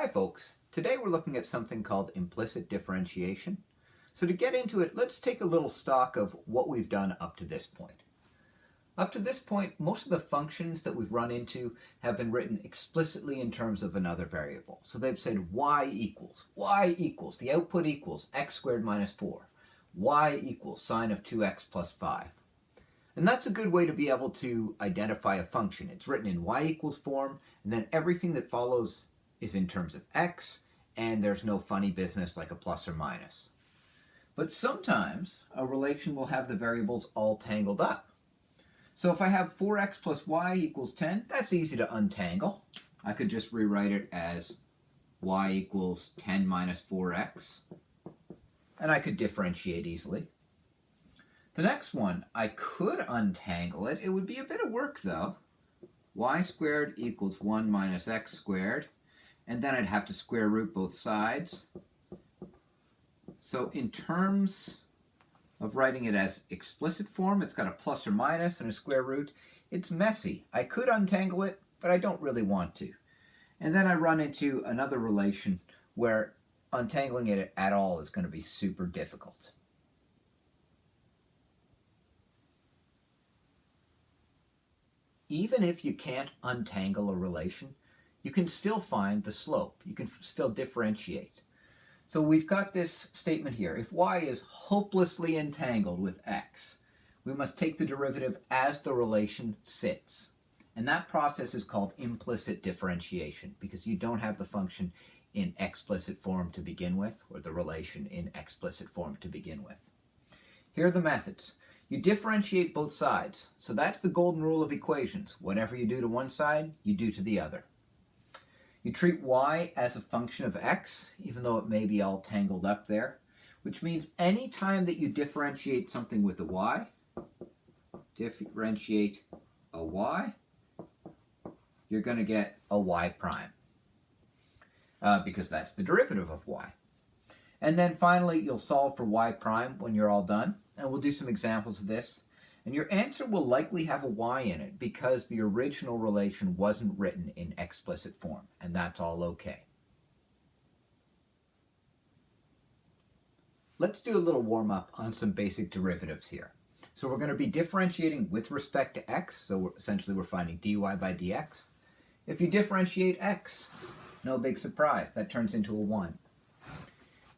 Hi folks, today we're looking at something called implicit differentiation. So to get into it, let's take a little stock of what we've done up to this point. Up to this point, most of the functions that we've run into have been written explicitly in terms of another variable. So they've said y equals, the output equals x squared minus 4, y equals sine of 2x plus 5. And that's a good way to be able to identify a function. It's written in y equals form, and then everything that follows is in terms of x, and there's no funny business like a plus or minus. But sometimes a relation will have the variables all tangled up. So if I have 4x plus y equals 10, that's easy to untangle. I could just rewrite it as y equals 10 minus 4x, and I could differentiate easily. The next one, I could untangle it. It would be a bit of work though. Y squared equals 1 minus x squared. And then I'd have to square root both sides. So in terms of writing it as explicit form, it's got a plus or minus and a square root. It's messy. I could untangle it, but I don't really want to. And then I run into another relation where untangling it at all is going to be super difficult. Even if you can't untangle a relation, you can still find the slope. You can still differentiate. So we've got this statement here. If y is hopelessly entangled with x, we must take the derivative as the relation sits. And that process is called implicit differentiation because you don't have the function in explicit form to begin with, or the relation in explicit form to begin with. Here are the methods. You differentiate both sides. So that's the golden rule of equations. Whatever you do to one side, you do to the other. You treat y as a function of x, even though it may be all tangled up there, which means any time that you differentiate something with a y, differentiate a y, you're going to get a y prime, because that's the derivative of y. And then finally, you'll solve for y prime when you're all done, and we'll do some examples of this. And your answer will likely have a y in it because the original relation wasn't written in explicit form, and that's all okay. Let's do a little warm-up on some basic derivatives here. So we're going to be differentiating with respect to x, so essentially we're finding dy by dx. If you differentiate x, no big surprise, that turns into a 1.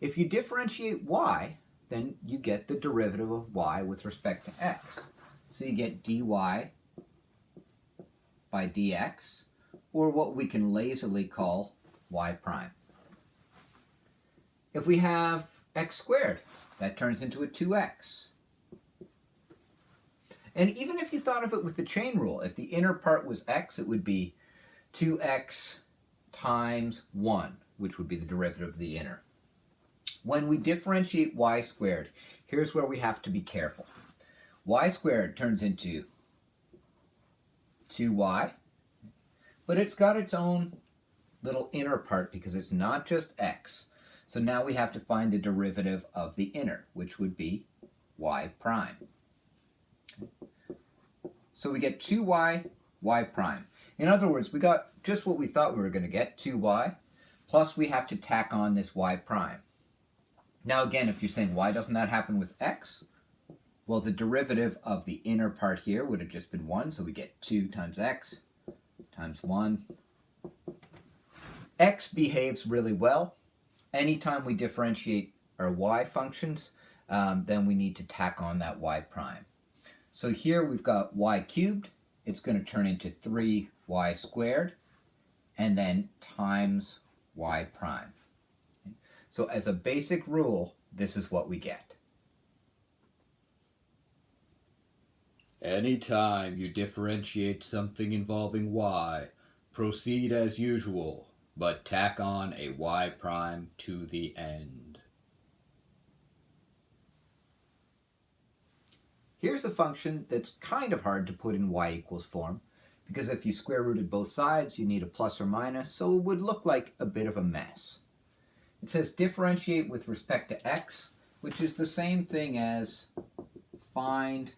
If you differentiate y, then you get the derivative of y with respect to x. So you get dy by dx, or what we can lazily call y prime. If we have x squared, that turns into a 2x. And even if you thought of it with the chain rule, if the inner part was x, it would be 2x times 1, which would be the derivative of the inner. When we differentiate y squared, here's where we have to be careful. Y squared turns into 2y, but it's got its own little inner part because it's not just x. So now we have to find the derivative of the inner, which would be y prime. So we get 2y, y prime. In other words, we got just what we thought we were going to get, 2y, plus we have to tack on this y prime. Now again, if you're saying, why doesn't that happen with x? Well, the derivative of the inner part here would have just been 1, so we get 2 times x times 1. X behaves really well. Anytime we differentiate our y functions, then we need to tack on that y prime. So here we've got y cubed. It's going to turn into 3y squared, and then times y prime. So as a basic rule, this is what we get. Anytime you differentiate something involving y, proceed as usual, but tack on a y prime to the end. Here's a function that's kind of hard to put in y equals form, because if you square rooted both sides, you need a plus or minus, so it would look like a bit of a mess. It says differentiate with respect to x, which is the same thing as find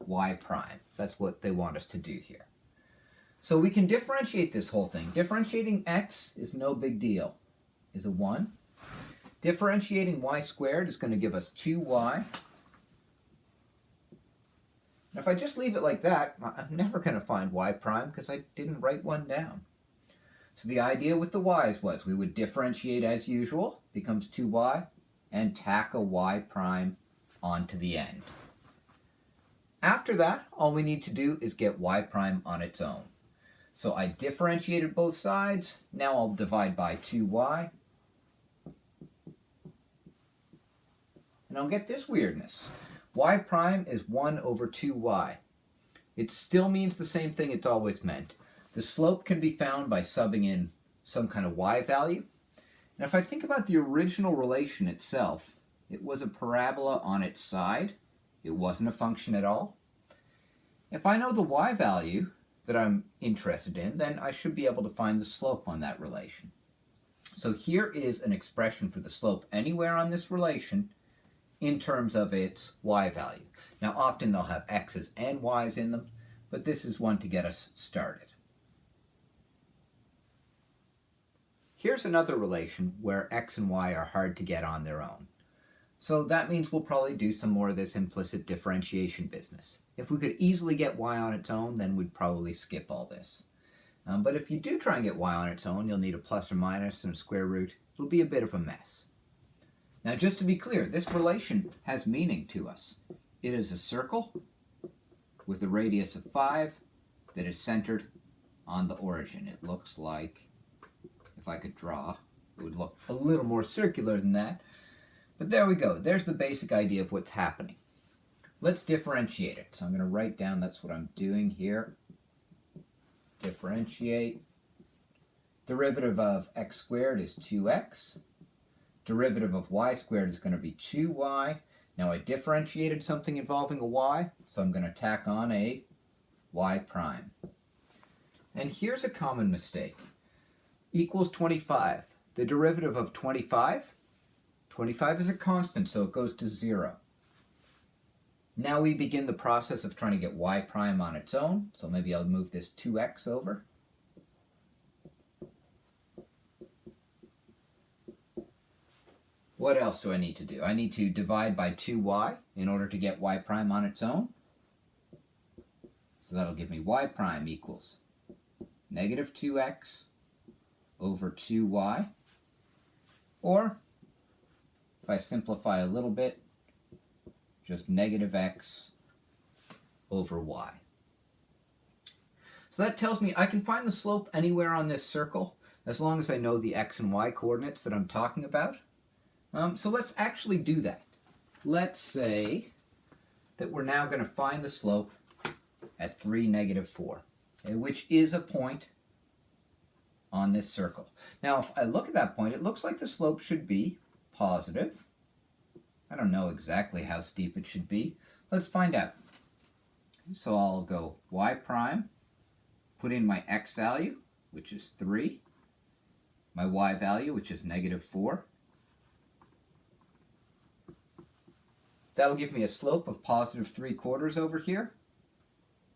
y prime. That's what they want us to do here. So we can differentiate this whole thing. Differentiating x is no big deal, is a 1. Differentiating y squared is going to give us 2y. Now if I just leave it like that, I'm never going to find y prime because I didn't write one down. So the idea with the y's was we would differentiate as usual, becomes 2y, and tack a y prime onto the end. After that, all we need to do is get y prime on its own. So I differentiated both sides. Now I'll divide by 2y. And I'll get this weirdness. Y prime is 1 over 2y. It still means the same thing it's always meant. The slope can be found by subbing in some kind of y value. And if I think about the original relation itself, it was a parabola on its side. It wasn't a function at all. If I know the y value that I'm interested in, then I should be able to find the slope on that relation. So here is an expression for the slope anywhere on this relation in terms of its y value. Now often they'll have x's and y's in them, but this is one to get us started. Here's another relation where x and y are hard to get on their own. So that means we'll probably do some more of this implicit differentiation business. If we could easily get y on its own, then we'd probably skip all this. But if you do try and get y on its own, you'll need a plus or minus and a square root. It'll be a bit of a mess. Now just to be clear, this relation has meaning to us. It is a circle with a radius of 5 that is centered on the origin. It looks like, if I could draw, it would look a little more circular than that. But there we go. There's the basic idea of what's happening. Let's differentiate it. So I'm going to write down that's what I'm doing here. Differentiate. Derivative of x squared is 2x. Derivative of y squared is going to be 2y. Now I differentiated something involving a y, so I'm going to tack on a y prime. And here's a common mistake. Equals 25. The derivative of 25 is a constant, so it goes to 0. Now we begin the process of trying to get y prime on its own. So maybe I'll move this 2x over. What else do I need to do? I need to divide by 2y in order to get y prime on its own. So that'll give me y prime equals negative 2x over 2y. Or, if I simplify a little bit, just negative x over y. So that tells me I can find the slope anywhere on this circle as long as I know the x and y coordinates that I'm talking about. So let's actually do that. Let's say that we're now going to find the slope at 3, negative 4, okay, which is a point on this circle. Now if I look at that point, it looks like the slope should be positive. I don't know exactly how steep it should be. Let's find out. So I'll go y prime, put in my x value, which is 3, my y value, which is negative 4. That'll give me a slope of positive 3/4 over here.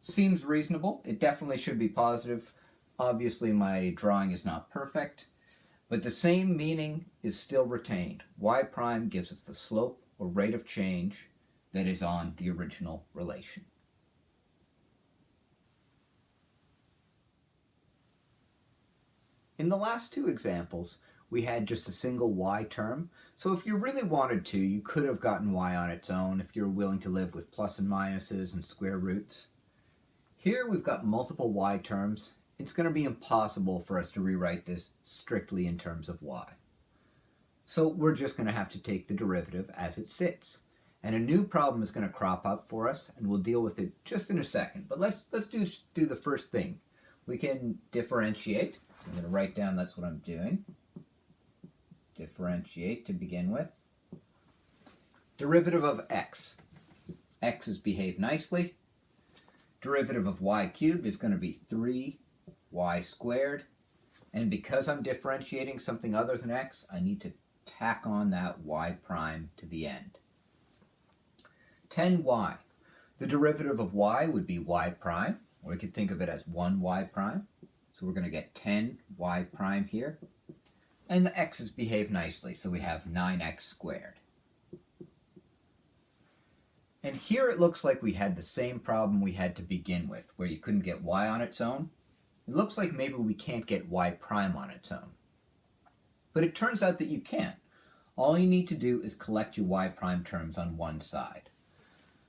Seems reasonable. It definitely should be positive. Obviously my drawing is not perfect, but the same meaning is still retained. Y prime gives us the slope or rate of change that is on the original relation. In the last two examples, we had just a single y term, so if you really wanted to, you could have gotten y on its own if you're willing to live with plus and minuses and square roots. Here we've got multiple y terms. It's going to be impossible for us to rewrite this strictly in terms of y. So we're just going to have to take the derivative as it sits. And a new problem is going to crop up for us, and we'll deal with it just in a second. But let's do the first thing. We can differentiate. I'm going to write down that's what I'm doing. Differentiate to begin with. Derivative of x. X has behaved nicely. Derivative of y cubed is going to be 3y squared. And because I'm differentiating something other than x, I need to tack on that y prime to the end. 10y. The derivative of y would be y prime. or we could think of it as 1y prime. So we're going to get 10y prime here. And the x's behave nicely, so we have 9x squared. And here it looks like we had the same problem we had to begin with, where you couldn't get y on its own. It looks like maybe we can't get y prime on its own. But it turns out that you can. All you need to do is collect your y prime terms on one side.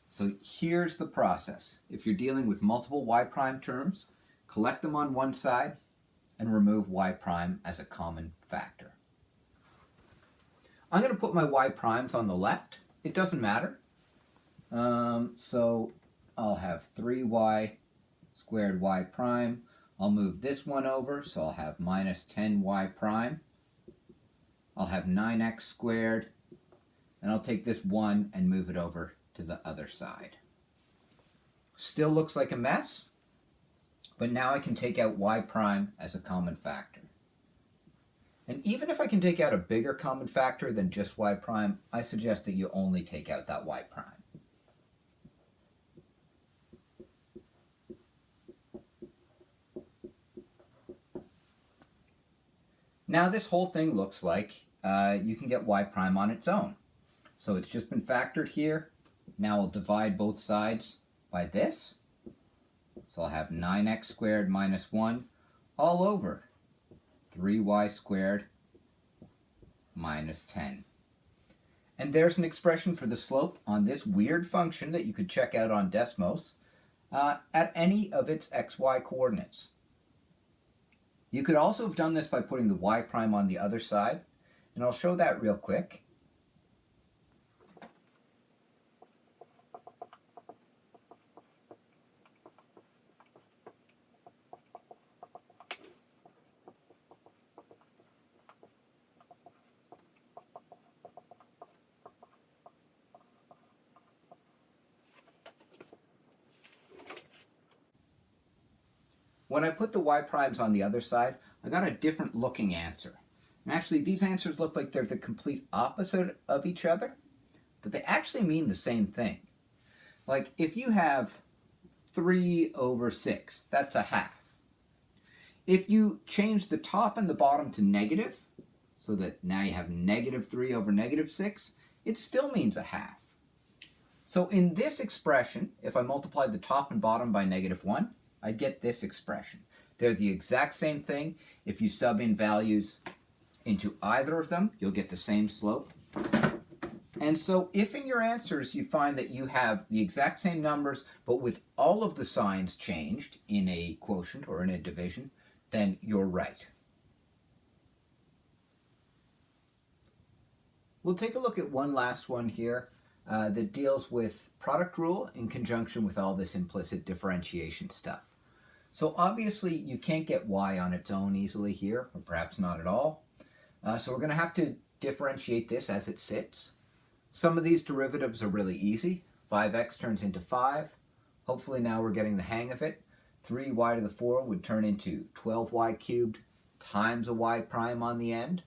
So here's the process. If you're dealing with multiple y prime terms, collect them on one side and remove y prime as a common factor. I'm going to put my y primes on the left. It doesn't matter. So I'll have 3y squared y prime. I'll move this one over, so I'll have minus 10y prime. I'll have 9x squared, and I'll take this 1 and move it over to the other side. Still looks like a mess, but now I can take out y prime as a common factor. And even if I can take out a bigger common factor than just y prime, I suggest that you only take out that y prime. Now this whole thing looks like you can get y prime on its own. So it's just been factored here. Now I'll divide both sides by this. So I'll have 9x squared minus 1 all over 3y squared minus 10. And there's an expression for the slope on this weird function that you could check out on Desmos at any of its xy coordinates. You could also have done this by putting the y prime on the other side, and I'll show that real quick. When I put the y primes on the other side, I got a different looking answer. And actually, these answers look like they're the complete opposite of each other, but they actually mean the same thing. Like, if you have 3 over 6, that's a half. If you change the top and the bottom to negative, so that now you have negative 3 over negative 6, it still means a half. So in this expression, if I multiplied the top and bottom by negative 1, I'd get this expression. They're the exact same thing. If you sub in values into either of them, you'll get the same slope. And so if in your answers you find that you have the exact same numbers, but with all of the signs changed in a quotient or in a division, then you're right. We'll take a look at one last one here that deals with product rule in conjunction with all this implicit differentiation stuff. So obviously you can't get y on its own easily here, or perhaps not at all. So we're going to have to differentiate this as it sits. Some of these derivatives are really easy. 5x turns into 5. Hopefully now we're getting the hang of it. 3y to the 4 would turn into 12y cubed times a y prime on the end.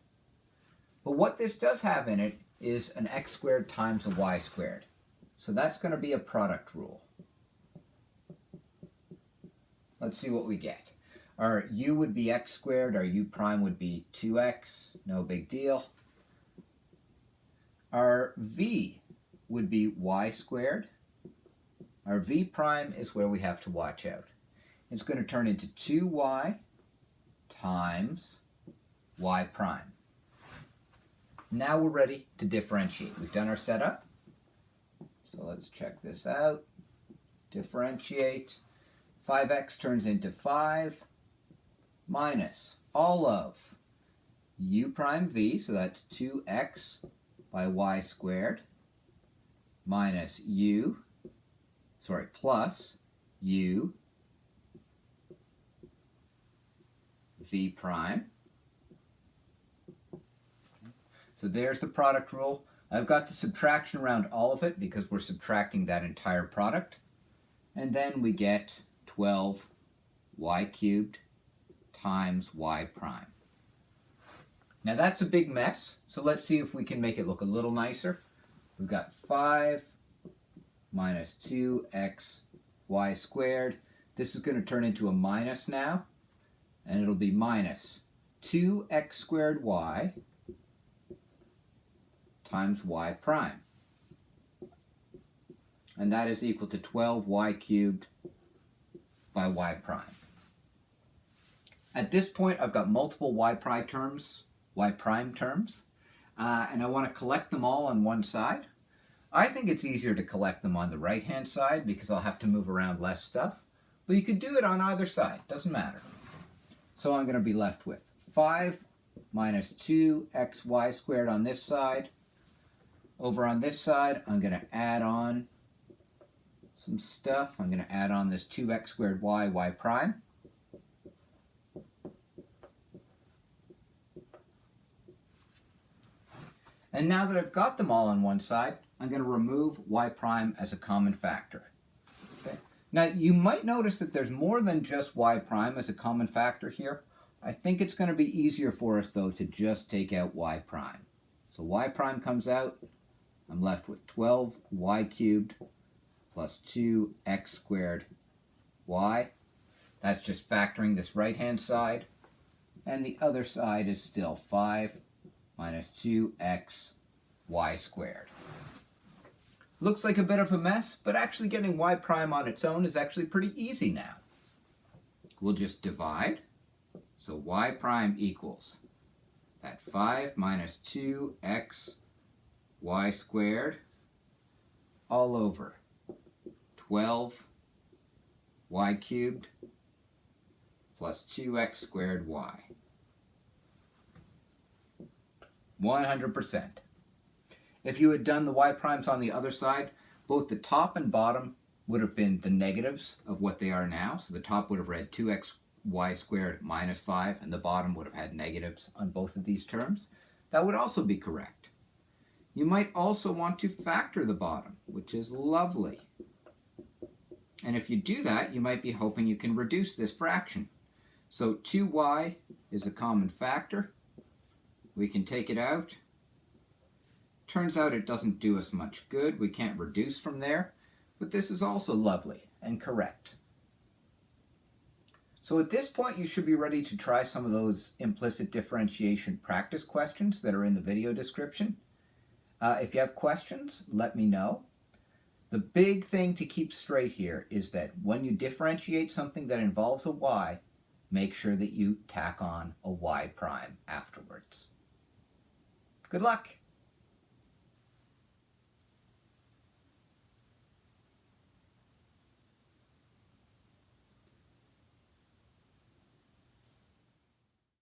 But what this does have in it is an x squared times a y squared. So that's going to be a product rule. Let's see what we get. Our u would be x squared, our u prime would be 2x, no big deal. Our v would be y squared. Our v prime is where we have to watch out. It's going to turn into 2y times y prime. Now we're ready to differentiate. We've done our setup. So let's check this out. Differentiate. 5x turns into 5 minus all of u prime v, so that's 2x by y squared, minus plus u v prime. So there's the product rule. I've got the subtraction around all of it because we're subtracting that entire product. And then we get 12y cubed times y prime. Now that's a big mess, so let's see if we can make it look a little nicer. We've got 5 minus 2x y squared. This is going to turn into a minus now, and it'll be minus 2x squared y times y prime. And that is equal to 12y cubed by y prime. At this point, I've got multiple y prime terms, and I want to collect them all on one side. I think it's easier to collect them on the right-hand side because I'll have to move around less stuff. But you could do it on either side, doesn't matter. So I'm going to be left with 5 minus 2xy squared on this side. Over on this side, I'm going to add on some stuff. I'm going to add on this 2x squared y prime. And now that I've got them all on one side, I'm going to remove y prime as a common factor. Okay. Now you might notice that there's more than just y prime as a common factor here. I think it's going to be easier for us though to just take out y prime. So y prime comes out. I'm left with 12y cubed plus 2x squared y. That's just factoring this right-hand side. And the other side is still 5 minus 2x y squared. Looks like a bit of a mess, but actually getting y prime on its own is actually pretty easy now. We'll just divide. So y prime equals that 5 minus 2x y squared all over 12 y cubed plus 2x squared y. 100%. If you had done the y primes on the other side, both the top and bottom would have been the negatives of what they are now. So the top would have read 2xy squared minus 5, and the bottom would have had negatives on both of these terms. That would also be correct. You might also want to factor the bottom, which is lovely. And if you do that, you might be hoping you can reduce this fraction. So 2y is a common factor. We can take it out. Turns out it doesn't do us much good. We can't reduce from there, but this is also lovely and correct. So at this point, you should be ready to try some of those implicit differentiation practice questions that are in the video description. If you have questions, let me know. The big thing to keep straight here is that when you differentiate something that involves a y, make sure that you tack on a y prime afterwards. Good luck!